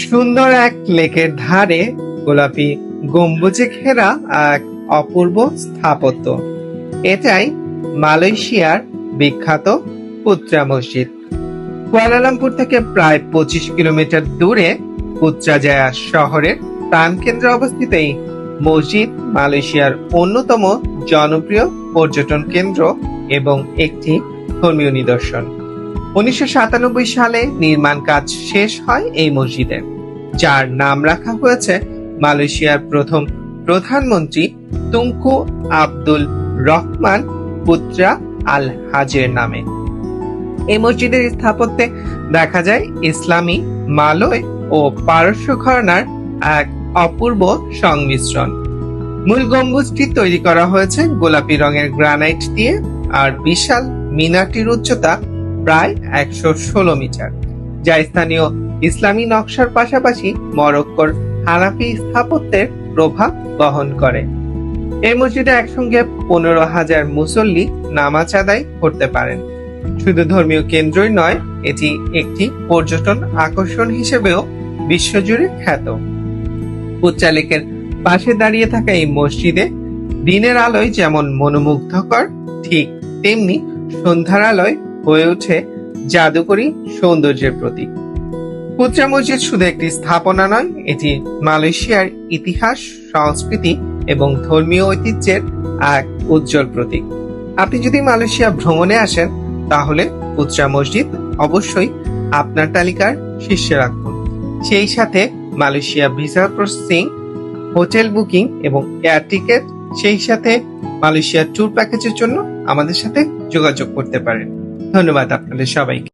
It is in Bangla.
সুন্দর এক লেকের ধারে গোলাপি গম্বুজে ঘেরা এক অপূর্ব স্থাপত্য। এটাই মালয়েশিয়ার বিখ্যাত পুত্রা মসজিদ। কুয়ালালামপুর থেকে প্রায় 25 কিলোমিটার দূরে পুত্রাজায়া শহরের প্রাণকেন্দ্রে অবস্থিত এই মসজিদ মালয়েশিয়ার অন্যতম জনপ্রিয় পর্যটন কেন্দ্র এবং একটি ধর্মীয় নিদর্শন। 1997 সালে নির্মাণ কাজ শেষ হয় এই মসজিদের, যার নাম রাখা হয়েছে মালয়েশিয়ার প্রথম প্রধানমন্ত্রী তুংকু আব্দুল রহমান পুত্রা আল হাজের নামে। এই মসজিদের স্থাপত্যে দেখা যায় ইসলামী, মালয় ও পারস্য ঘরানার এক অপূর্ব সংমিশ্রণ। মূল গম্বুজটি তৈরি করা হয়েছে গোলাপি রঙের গ্রানাইট দিয়ে, আর বিশাল মিনারটির উচ্চতা প্রায় 116 মিটার, যা স্থানীয় ইসলামী নকশার পাশাপাশি মরক্কোর হানাফি স্থাপত্যের প্রভাব বহন করে। এই মসজিদে একসঙ্গে 15,000 মুসল্লি নামাজ আদায় করতে পারেন। শুধু ধর্মীয় কেন্দ্রই নয়, এটি একটি পর্যটন আকর্ষণ হিসেবেও বিশ্বজুড়ে খ্যাত। পুত্রা লেকের পাশে দাঁড়িয়ে থাকা এই মসজিদে দিনের আলোয় যেমন মনোমুগ্ধকর, ঠিক তেমনি সন্ধ্যার আলোয় হয়ে ওঠে জাদুকরী সৌন্দর্যের প্রতীক। পুত্রা মসজিদ শুধু একটি স্থাপনা নয়, এটি মালয়েশিয়ার ইতিহাস, সংস্কৃতি এবং ধর্মীয় ঐতিহ্যের এক উজ্জ্বল প্রতীক। আপনি যদি মালয়েশিয়া ভ্রমণে আসেন, তাহলে পুত্রা মসজিদ অবশ্যই আপনার তালিকার শীর্ষে রাখুন। সেই সাথে Malaysia visa processing, hotel booking এবং এয়ার টিকেট, সেই সাথে মালয়েশিয়ার ট্যুর প্যাকেজের জন্য আমাদের সাথে যোগাযোগ করতে পারেন। ধন্যবাদ আপনাদের সবাইকে।